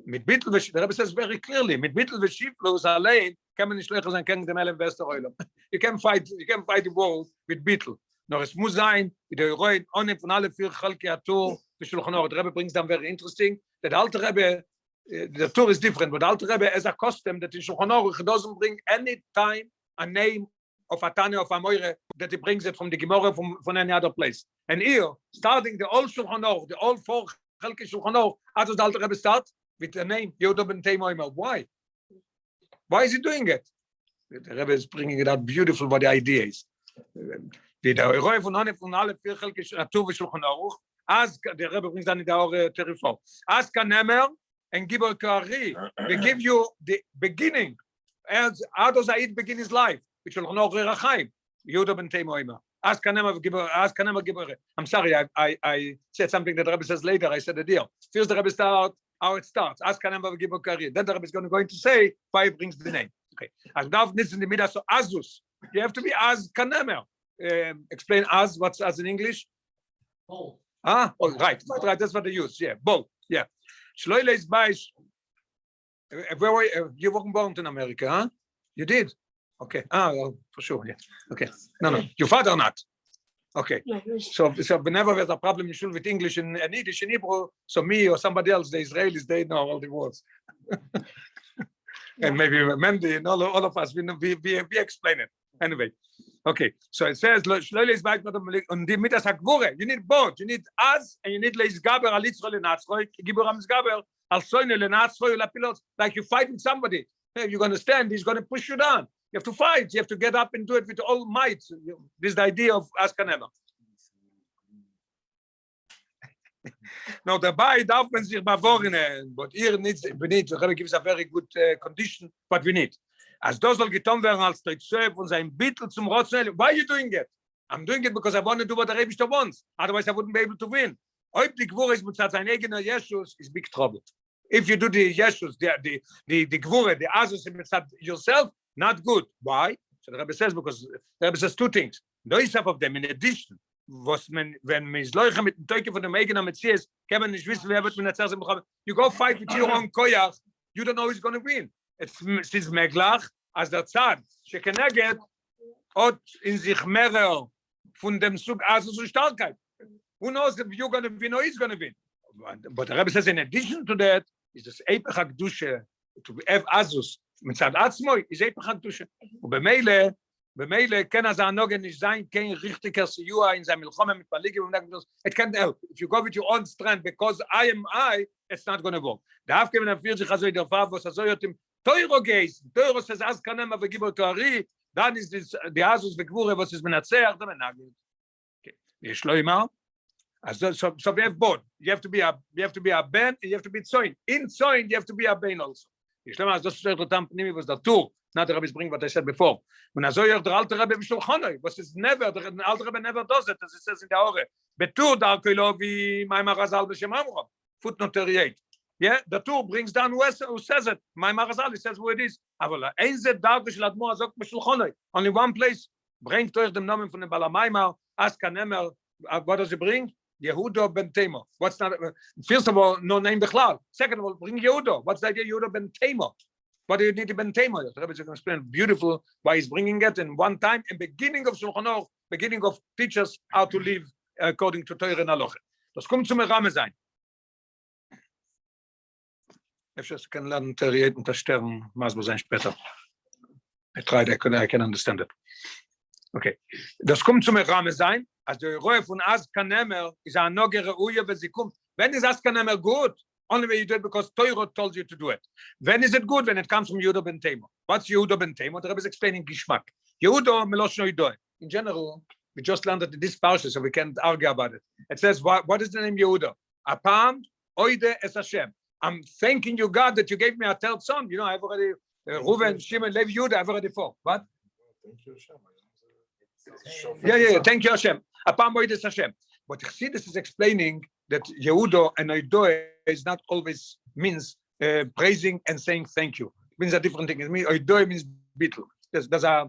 Mit Bittel, the Rebbe says very clearly, mit Bittel v'Shiflos allein kann man nicht schlechter sein gegen den Elem Westereulam. You can fight the world with Bittel. Nur es muss sein, wie der Heroin, ohne von alle vier Chelke Atur, the Rebbe brings them very interesting, that the Alter Rebbe, the Torah is different, but the Alter Rebbe has a custom that in Shulchan Aruch doesn't bring any time a name of a Tanya of a Moire, that he brings it from the Gemara from any other place. And here, starting the old Shulchan Aruch, the old four Chelke Shulchan Aruch, how does the Alter Rebbe start? With the name Yehuda ben Teimoimer. Why? Why is he doing it? The Rebbe is bringing it out beautiful what the idea is. The Heroe von alle vier Chelke Atur v'Shulchan Aruch, as the Rebbe brings down in the Aure 34. As Kanemer and Gibor Kari, they give you the beginning. As how does Aid begin his life? Which Shulchan Aruch Rerachaim, Yehuda ben Teimoimer. Ask Kanemer Gibor. I'm sorry, I said something that the Rebbe says later. I said a deal. First the Rebbe starts how it starts. Ask Kanemer Gibor Kari. Then the Rebbe is going to say why he brings the name. Okay. As now this in the middle, so Azus. You have to be as Kanemer. Explain as. What's as in English? Bold. Ah, oh, right. That's what they use. Yeah, bold. Yeah. Shloile is by. You weren't born in America, huh? You did. Okay. Ah, well, for sure. Yeah. Okay. No. Your father not. Okay. So whenever there's a problem you with English and Yiddish and Hebrew, so me or somebody else, the Israelis, they know all the words. And maybe Mendy and all of us, we explain it. Anyway. Okay. So it says, you need both. You need as and you need leisgaber alitzro lenatzro, gibor amsgaber al soine lenatzro lapilot. Like you fighting somebody. Hey, you're going to stand, he's going to push you down. You have to fight. You have to get up and do it with all might. This is the idea of Askanema. Now, dabei darf man sich bevornen, but here we need, the Rebbe gives a very good condition, what we need. As das soll getan werden als Teitzev und sein Bittel zum Rotzen. Why are you doing it? I'm doing it because I want to do what the Rebbe wants. Otherwise, I wouldn't be able to win. Ob die Gvura ist mit seinem eigenen Yeshus, is big trouble. If you do the Yeshus, the Gvura, the Azus with yourself, not good. Why? So the Rebbe says, because the Rebbe says two things. Those of them, in addition, was when man is leuche mit dem Teuke von dem eigenen Metzies, kann man nicht wissen, wer wird mit der Zerse bekommen. You go fight with your own koyach, you don't know who's going to win. Es ist meglach, als der Zad, shekeneget, hat in sich mehrer von dem Zug Azus und Starkheit. Who knows if you're going to win or he's going to win? But the Rebbe says, in addition to that, is this Eipach HaKdusha, to have Azus, מצד עצמו, is Eipach HaKdusha. ובמילא, כן, אז הנוגן nicht sein, kein richtiger Siua in seinem Milchome mit Paligim, it can't help. If you go with your own strength, because I am I, it's not going to work. דאף כמן הפיר sich also in der Farbe, was so hat im Teuro geist, Teuro says, as kanem aber gibor Toari, dann ist die Azus v'Gvura, was ist menatzeach, dann menagelt. Okay. יש לו immer? So we have both. You have to be a ben, and you have to be tzoin. In tzoin, you have to be a ben also. Ich glaube, das ist der Tampnimi was der Tour. Not the Rebbe bring what I said before. When I saw you the Alter Rebbe B'Shulchanoi, was is never the Alter Rebbe never does it, as it says in the Ore. Betur darkei lo vi Maimar Hazal b'Shem Amram. Footnote 38. Yeah, the Tour brings down who says it. Maimar Hazal, he says who it is. Aber ein zet darkei shel Admor Azok B'Shulchanoi. Only one place. Bringt euch dem Namen von dem Balamaimar. Ask Kanemer. What does he bring? Yehuda ben Tema. What's not? First of all, no name Bechlal. Second of all, bring Yehuda. What's the idea? Yehuda ben Tema. What do you need to ben Tema? The Rebbe is going to explain beautiful why he's bringing it in one time. In beginning of Shulchan Aruch, beginning of teachers how to live according to Torah and Halacha. Das kommt zum Rame sein. Ich kann lernen, Terriet und Stern, Masbo sein später. I can understand it. Okay. Das kommt zum Rame sein. As the Roe von Azkanemer is a noge reuye vezikum. When is Azkanemer good? Only when you do it because Torah told you to do it. When is it good? When it comes from Yehuda ben Tema. What's Yehuda ben Tema? The Rebbe is explaining Gishmak. Yehuda meloshno yidoy. In general, We just learned that this Parshas, so we can't argue about it. It says, what is the name Yehuda? Apam oide es Hashem. I'm thanking you, God, that you gave me a third son. You know, I've already, Reuven, Shimon, Levi, Yehuda, I've already four. What? Thank you, Hashem. Yeah. Thank you, Hashem. Apam oide es Hashem. But Chassidus is explaining that Yehuda and Oidoe is not always means praising and saying thank you. It means a different thing. It means Oidoe means bittul. There's a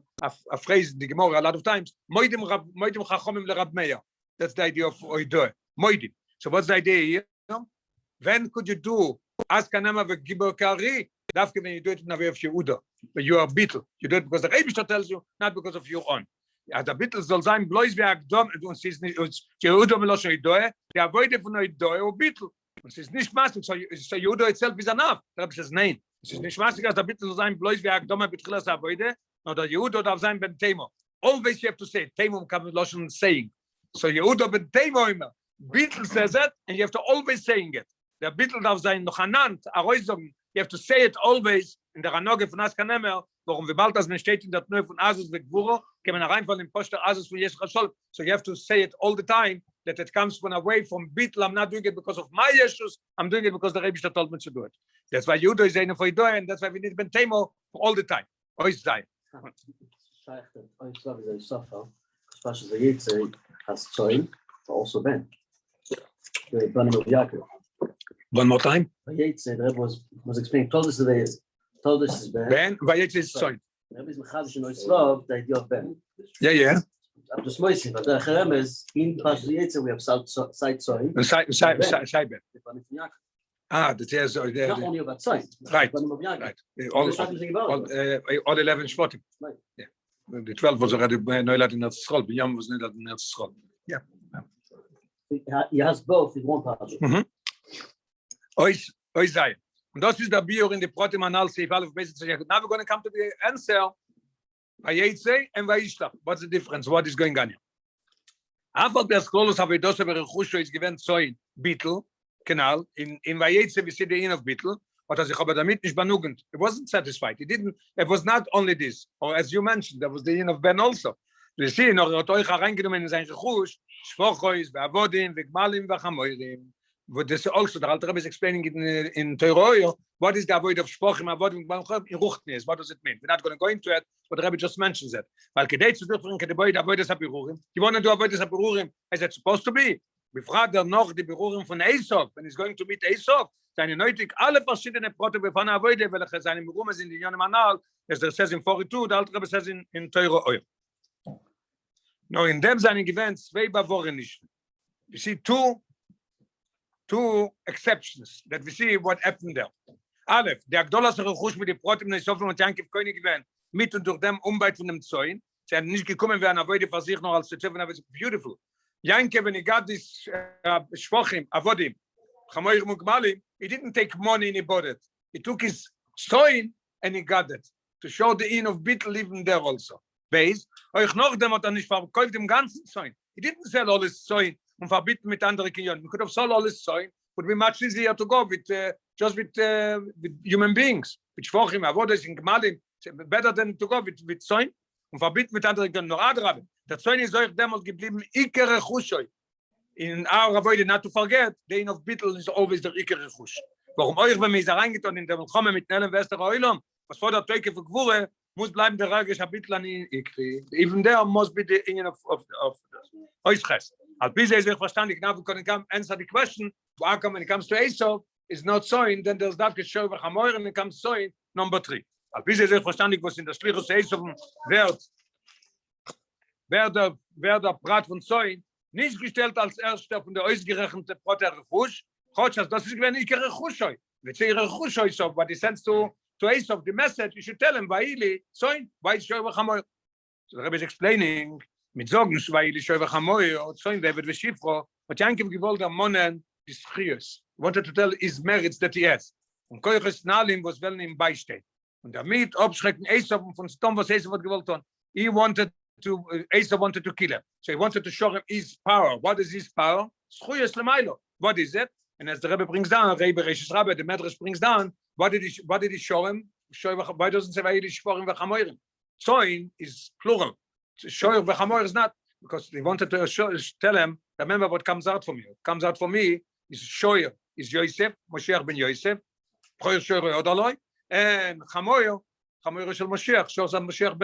phrase in the Gemara a lot of times. Moidim chachomim lerab meir. That's the idea of Oidoe. Moidim. So what's the idea here? When could you do Askanama v'gibor kari? Dafke when you do it in a way of Yehuda. But you are bittul. You do it because the Rebbe tells you, not because of your own. Ja, der Bittel soll sein, bloß wie Agdom, und es ist nicht, Yehuda melosh Oidoe, der avoide von Oidoe und Bittel. Und es ist nicht maßig, so Yehuda itself is enough. Der Rebbe says, nein. Es ist nicht maßig, dass der Bittel soll sein, bloß wie Agdom, betchilas avoide, oder Yehuda darf sein, ben Temo. Always you have to say, Temo kann man loschen saying. So Yehuda ben Temo immer. Bittel says it, and you have to always saying it. Der Bittel darf sein, noch anhand, Aroizung, you have to say it always, in der Anoge von Askanemer, warum wir bald das steht in der Tneu von Asus Vekvuro, kommen reinfallen im Poster Asus von Yeshua Shol. So you have to say it all the time, that it comes from away from Bittel. I'm not doing it because of my issues, I'm doing it because the Rebbe told me to do it. That's why Yehuda is eine for Yehuda, and that's why we need Ben Temo all the time. Ois sei. Parshas Vayeitzei has Tzoin, also Ben. The Banim of Yaakov. One more time. Vayeitzei, the Rebbe was explaining, told us is Ben. Ben, Vayeitzei is Tzoin. The Rebbe is Mechadish in Oislav, the idea of Ben. Yeah. I'm just moistening, but the Cherem is, in Parshas Vayeitzei, we have side Tzoin. Side Ben. The Banim of Yaakov. That is Not only about Tzoin. Right. The Banim of Yaakov. Right. All 11 Shvatim. Right. Yeah. The 12 was already Neulat in Eretz Yisrael. Binyam was Neulat in Eretz Yisrael. Yeah. He has both in one Parshas. Ois sei. And das ist der Bior in the Protim Anal Seif Aleph Beis Tzedek. Now we're going to come to the answer. Vayeitzei and Vayishlach. What's the difference? What is going on here? After the Skolos Avodos Berechusho is given Tzoin Bittel Canal in Vayeitzei we see the end of Bittel. But as damit nicht benugend. It wasn't satisfied. It was not only this. Or as you mentioned, there was the end of Ben also. We see noch euch reingenommen in sein Rechush, Shvochois, Ve'avodim, Ve'gmalim, Ve'chamoirim. But this also, the Alter Rebbe is explaining it in Torah, what is the avoid of Shvochim, Avodim, in Ruchtnis, what does it mean? We're not going to go into it, but the Rebbe just mentions it. Weil kedei zu durchbringen, kedei avoid des Abirurim, you want to do avoid des Abirurim, as it's supposed to be. Befragt noch die Berurim von Esau, when he's going to meet Esau, seine nötig alle verschiedene Brote von Avoide, welche seine Berume sind in Yonim Anal, as there says in 42, the Alter Rebbe says in Torah. Now in them seinen events, zwei Bavoren nicht. We see two exceptions that we see what happened there. Aleph, der Agdolas Rechush mit den Broten in Sofel und Yankiv König gewesen, mit und durch dem Umbeit von dem Zoin. Sie hatten nicht gekommen, wer Avoide für sich noch als zu treffen, aber it's beautiful. Yankiv, when he got this Shvochim, Avodim, Chamoirim und Gmalim, he didn't take money and he bought it. He took his Zoin and he got it. To show the in of Bittel living there also. Base, euch noch dem hat nicht verkauft im ganzen Zoin. He didn't sell all his Zoin und verbieten mit anderen Kindern. We could have sold all his Zoin, would be much easier to go with just with human beings. With Shvochim, Avodes, in Gmalim, better than to go with Zoin und verbieten mit anderen Kindern. Nur Adrabe. Der Zoin ist euch damals geblieben, Iker Rechushoi. In our avoid not to forget, the in of Bittel is always the Iker Rechush. Warum euch, wenn wir es reingetan in der Milchome mit Nellen Wester Oilom, was vor der Teuke für Gwure, muss bleiben der Regisch Bittel an Ikri. Even there must be the union of Oischess. Al Pisa is very verstandig. Now we can come answer the question. When it comes to Esau, is not sowing, then there's that show of Hamoir, and it comes sowing number 3. Al Pisa is very verstandig, was in der Sichos Esau wer der Prat von sowing nicht gestellt als erster von der ausgerechnete Proter Rechush. Chochas, das ist gewesen Iker Rechushoi. Let's say Rechushoi, so what he sends to Esau the message, you should tell him, Vaili, sowing, why show of Hamoir. So the Rebbe is explaining, mit Sorgen, Vaili, show of Hamoir, sowing David Veshifro, but Yankiv gewollt am Monen, die Sichos. Wanted to tell his merits that he has. Und Koiches Nalim was well im Beistehen. Und damit abschrecken Esau von Stom, was Esau hat gewollt tun. Esau wanted to kill him. So he wanted to show him his power. What is his power? Sichos lemailo. What is it? And as the Rebbe brings down, Rebbe Reishis Rabbe, the Medrash brings down, what did he show him? Why doesn't say Vayili Shvorim v'Chamoirim? Tzoin is plural. Shoyer v'Chamoir is not. because he wanted to tell him, remember what comes out from you. What comes out from me is Shoyer, is Yosef, Moshiach ben Yosef, Choyer Shoyer Odaloi, and Chamoyer Shel Moshiach, shows him Moshiach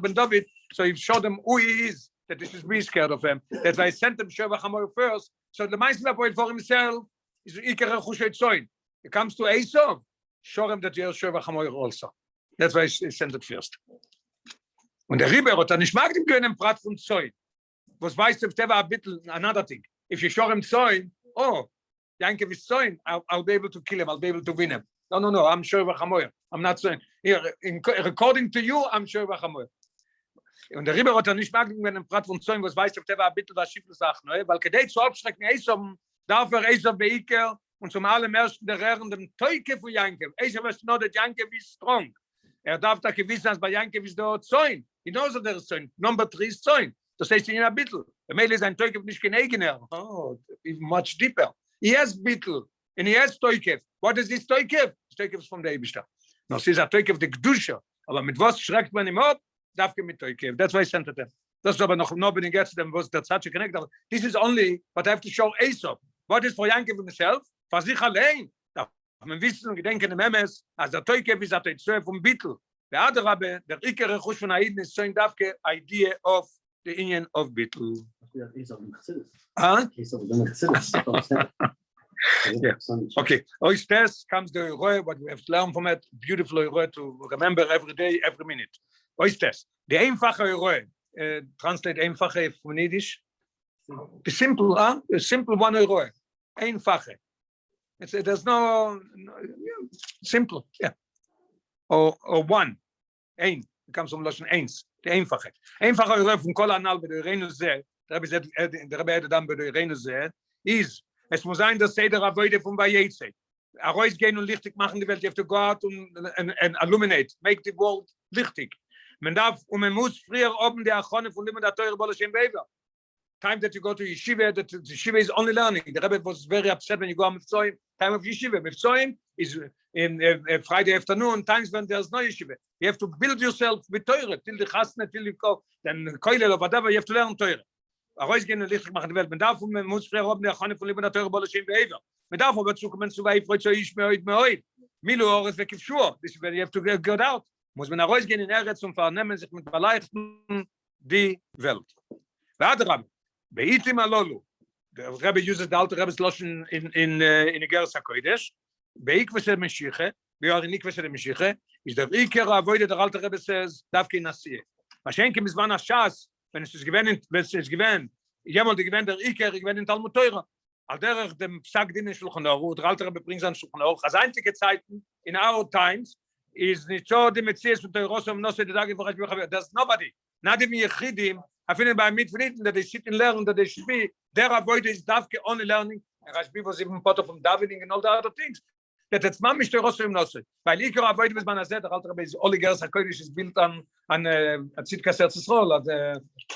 ben David. So he showed him who he is, that this is be scared of him. That's why I sent him Shoyer Chamoyer first. So the Meister point for himself is Iker Chushet Zoin. It comes to Esau, show him that you're Shoyer Chamoyer also. That's why I sent it first. Und der Rieber hat nicht mag dem können Prat von Zoin. Was weißt du, der war a bit another thing. If you show him Zoin, oh, Yankev is Zoin, I'll be able to kill him, I'll be able to win him. No, I'm Shoyer Chamoyer. I'm not saying, here, according to you, I'm Shoyer Chamoyer. Und der Rieber hat nicht mag dem können Prat von Zoin, was weißt du, der war a bit was schiefle Sachen, ne? Weil kedei zu abschrecken, Esau, darf Esau beiker und zum allem ersten der Herren dem Teuke von Yankev. Esau was know that Yankev is strong. Darf da gewissen, als bei Yankev ist der Zoin. He knows that there is Zoin. Number 3 is Zoin. Das heißt in a bittel. Der Mehl ist ein Teukev nicht genegener. Oh, even much deeper. He has bittel. And he has Teukev. What is this Teukev? Teukev is from the Eibishter. No, es ist a Teukev de Gdusha. Aber mit was schreckt man ihm ab? Darf mit Teukev. That's why I sent it them. Das ist aber noch nobody gets them, was der Zatsche connected. This is only, but I have to show Esau. What is for Yankev himself? For sich allein. Man wissen und gedenken im MS, als der Teukev ist, hat er 12 vom Bittel. Der Adrabe, der Iker Rechush von Aiden ist so in Davke, idea of the union of Bittel. Huh? Yeah. Okay. Oistes comes the Eroe, what we have to learn from it, beautiful Eroe to remember every day, every minute. Oistes, the einfache Eroe, translate einfache from Yiddish. The simple, the simple one Eroe, einfache. There's no simple, yeah. Or one, ein, it comes from Lashon eins, the einfache. Einfache Eroe von Kol Anal bei der Reine Zeh, der Rebbe hätte dann bei der Reine Zeh, is, es muss sein, dass Seder Avoide von Vayeitzei. Arois gehen und lichtig machen die Welt, you have to go out and illuminate, make the world lichtig. Man darf, und man muss früher oben der Achone von Limud HaTorah Bola Shem Weber. Time that you go to yeshiva, that the yeshiva is only learning. The Rebbe was very upset when you go on Mivtzoim. Time of yeshiva. Mivtzoim is in Friday afternoon, times when there's no yeshiva. You have to build yourself with Torah, till the chasna, till you go, then koilel or whatever, you have to learn Torah. Arois gehen und lichtig machen die Welt. Man darf, und man muss früher oben der Achone von Limud HaTorah Bola Shem Weber. Man darf aber zukommen zu Vayifroi zu Ish Me'oid Me'oid. Milu Ores vekivshua. This is where you have to get out. Muss man Arois gehen in Eretz und vernehmen sich mit Beleuchten die Welt. V'adrab. Beitim alolu. The Rebbe uses the Alter Rebbe's lotion in Igeres HaKodesh. Beikves el Meshiche, beor in Ikves el Meshiche, is the Iker avoided the Alter Rebbe says, Davke Nasiye. Mashenke mizman Hashas, wenn es gewähnt, jemals die gewähnt der Iker, gewähnt in Talmud Teura. Al derech dem Psak Din in Shulchan Aruch, der Alter Rebbe bringt an Shulchan Aruch. Als einzige Zeiten, in our times, is nicht so die Metzies von Teurosom, no se die Dagi vorach, there's nobody, not even Yechidim, I feel by Mitzvah that they sit and learn that they should be. Their avoid is Davke only learning. And Rashbi was even part of davening and all the other things. That it's mamish to Rosh Hashanah. By Iker avoid was manazet. The Alter Rebbe is all Igeres HaKodesh is built on Tzidkas Eretz Yisrael,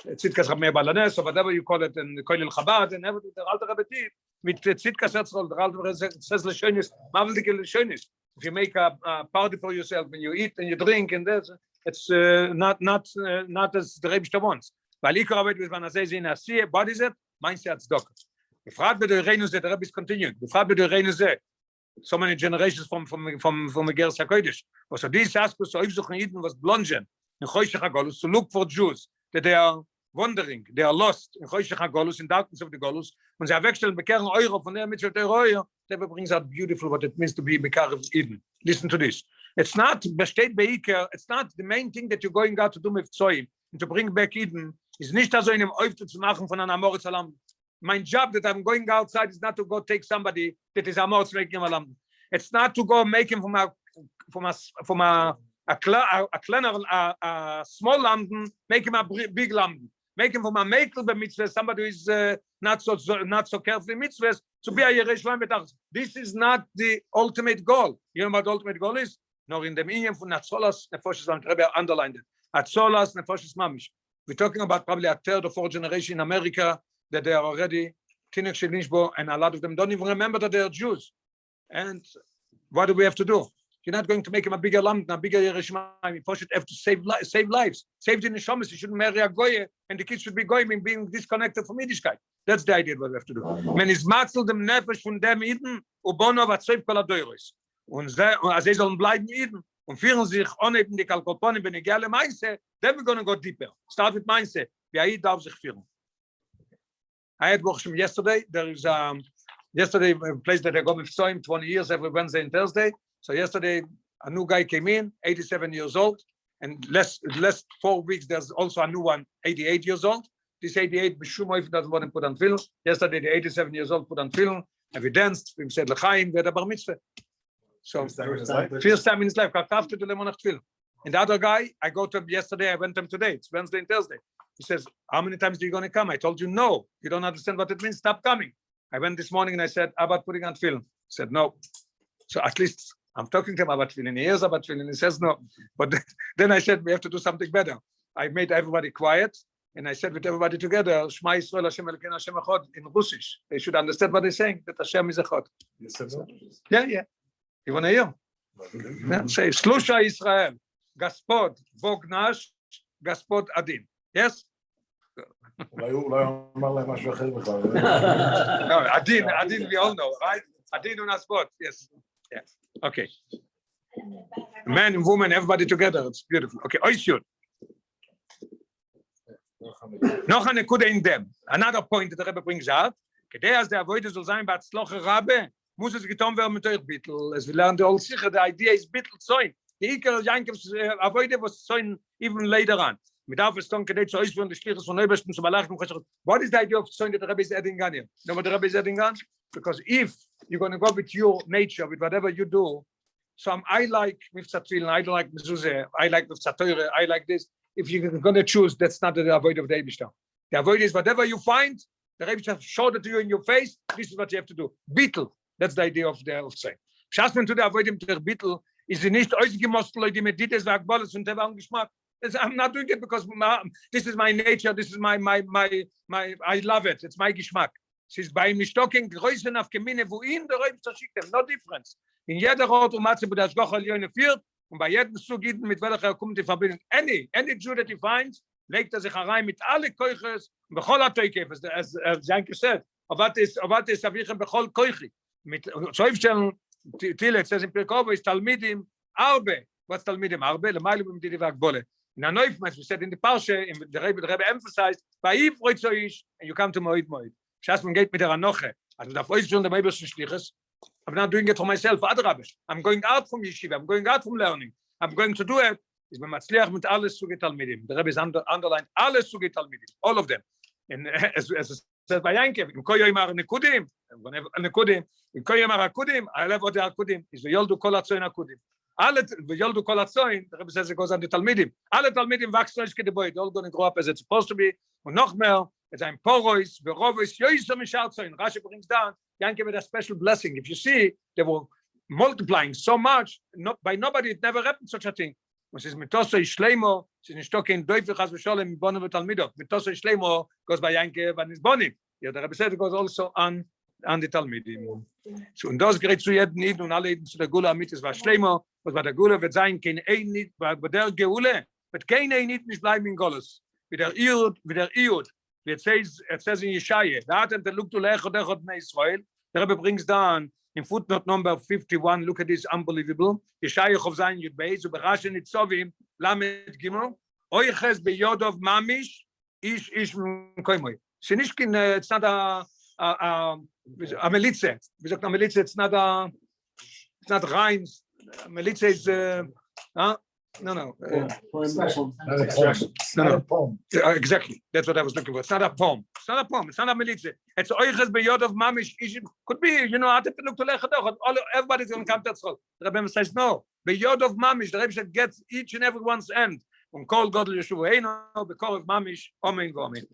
Tzidkas Rabmei Balanes, or whatever you call it, and Koilel Chabad, and everything. The Alter Rebbe did with Tzidkas Eretz Yisrael. The Alter Rebbe says l'shonis, mavlik l'shonis. If you make a party for yourself and you eat and you drink and this, it's not as the Rebbe wants. Weil ich arbeite mit meiner Seele in Asie, what is it? Meinst du als Docker? Gefragt bei der Reine, der Rebbe ist continued. Gefragt bei der Reine, so many generations from Igeres HaKodesh. Was so these aspects, so Ibzuchen Yidden was blongen in Choshech HaGolus to look for Jews that they are wandering, they are lost in Choshech HaGolus, in darkness of the Golus. Und sie wechseln bekehren Euro von der Mitzvah der Euro. That brings out beautiful what it means to be Bekar of Eden. Listen to this. It's not besteht bei Iker. It's not the main thing that you're going out to do with Zoim and to bring back Eden. Is nicht so in dem Öfte zu machen von einer Amoritz Alam. My job that I'm going outside is not to go take somebody that is Amoritz making him Alam. It's not to go make him from a small London, make him a big London. Make him from a Mekel mitzvah, somebody who is not so careful in mitzvahs, to be a Yeresh Lam Betach. This is not the ultimate goal. You know what the ultimate goal is? Nor in the Inyan von Atzolas Nefoshes Lam Rebbe underlined it. Atzolas Nefoshes Mamish. We're talking about probably a third or fourth generation in America that they are already Tinuk Shelishbo, and a lot of them don't even remember that they are Jews. And what do we have to do? You're not going to make him a bigger lamb, a bigger Yerushalayim. You have to save lives. Save the neshamas. You shouldn't marry a goy, and the kids should be going and being disconnected from Yiddishkeit. That's the idea what we have to do. When is matzel dem nefesh von dem Eden, ubono vatzev kol adoyros. Und sie sollen bleiben Eden und führen sich oneben die Kalkoponen, wenn ich gerne meinse, then we're going to go deeper. Start with mindset. Wie er darf sich führen. I had workshop yesterday. There is yesterday a place that I go with Soim 20 years every Wednesday and Thursday. So yesterday a new guy came in, 87 years old, and last 4 weeks there's also a new one, 88 years old. This 88 Bishum doesn't want to put on film. Yesterday the 87 years old put on film, and we danced. We said L'chaim, we had a bar mitzvah. So first time in his life, after the Lemonach film. And the other guy, I go to him yesterday, I went to him today. It's Wednesday and Thursday. He says, how many times are you going to come? I told you no. You don't understand what it means. Stop coming. I went this morning and I said, how about putting on film? He said, no. So at least I'm talking to him about film. He hears about film and he says no. But then I said, we have to do something better. I made everybody quiet. And I said with everybody together, Shema Yisrael Hashem Elokeinu Hashem Echad in Russisch. They should understand what they're saying, that Hashem is Echad. You said no? Yeah. You want to hear? Yeah. Say, Shlusha Yisrael, Gaspod, Bog Nash, Gaspod Adin. Yes? אולי אמר להם משהו אחר בכלל. No, Adin, we all know, right? Adin and Gaspod, yes. Okay. Man and woman, everybody together, it's beautiful. Okay, Oishut. Noch eine Nekuda in dem. Another point that the Rebbe brings out, כדי אז avoid soll sein, בהצלחה רבה, muss es getan werden mit euch Bittel. Es will lernen die old Sicha, the idea is Bittel Zoin. The Iker Yankev's avoid was Zoin even later on. Mit darf es dann gedei zu euch von der Schlichus von Neubesten zu Malachim. What is the idea of Zoin that the Rebbe is adding on here? You know what the Rebbe is adding on? Because if you're going to go with your nature, with whatever you do, I like Mifzat Tefillin, I don't like Mezuzah, I like Mifzat Torah, I like this. If you're going to choose, that's not the avoid of the Eibishter. The avoid is whatever you find, the Eibishter showed it to you in your face, this is what you have to do. Bittel, that's the idea of saying. Schasman to the avoid him to the bittel, is nicht ausgemost Leute mit Dittes, Wagbolles und Teva Geschmack. I'm not doing it because this is my nature, this is my I love it, it's my Geschmack. She's by me talking, Größen auf Gemine, wo ihn der Eibishter schickt them, no difference. In jeder Ort Matze, wo das Goch Aljoine führt, und bei jedem Zugiden, mit welcher kommt die Verbindung. Any Jew that he finds, legt sich herein mit alle Keuches, und bechol ha-Toikev, as Janke said, aber is avichem bechol Keuchi. Mit Zoifstellen, Tile, it says in Pirkovo, is Talmidim Arbe. What's Talmidim Arbe? L'maylu b'mdidi v'agbole. In Anoifmas, we said in the Parsha, the Rebbe emphasized, Vayeiv roitzoish, and you come to Moed. Shasman geht mit der Anoche. Also da freust schon der Meibersten Schliches. I'm not doing it for myself, I'm going out from yeshiva, I'm going out from learning. I'm going to do it. Is b'matzliach mit alles Suge Talmidim. The Rebbe is underlined alles Suge Talmidim, all of them. And as said by Yankev, in Koyo Imar Nekudim, in Koyo Imar Akudim, I love what the Akudim is. V'yoldu kol atzoin Akudim. V'yoldu kol atzoin. The Rebbe says it goes on the Talmidim. Alle Talmidim wachsen euch gedeboy. They're all going to grow up as it's supposed to be. Und noch mehr, it's ein Porois, Berovis, Yoisom Misharzoin. Rashi brings down. Yankev had a special blessing. If you see, they were multiplying so much. By nobody, it never happened such a thing. When says Mitoso Ishleimo, she's in Stokin, Doifichas V'Sholem, Bono V'Talmido. Mitoso Ishleimo goes by Yankev and his Bonim. Yeah, the Rebbe said it goes also on the Talmidim. So, und das gerät zu jedem Iden und alle Iden zu der Gula Amitis war Shleimo, was bei der Gula wird sein, kein ein Nid, bei der Geule, wird kein ein Nid nicht bleiben in Golos. Wie der Iud, it says in Yeshaya, that and the look to Lechot Israel. The Rebbe brings down in footnote number 51. Look at this, unbelievable. Yeshaya Chov Zayin Yud Beis uBerashi Nitzovim Lamed Gimel Oiches beyodov mamish ish koimoy. Shenishkin, it's not a melitze. We talk about melitze. It's not Rheims. Melitze is No. Exactly. That's what I was looking for. It's not a poem. It's not a militza. It's oiches beyod of mamish. Could be, everybody's going to come to Tzchol. The Rebbe says no. Beyod of mamish. The Rebbe gets each and everyone's end. Kol Godel Yeshuva Eino, Bekor of mamish. Omein v'omein.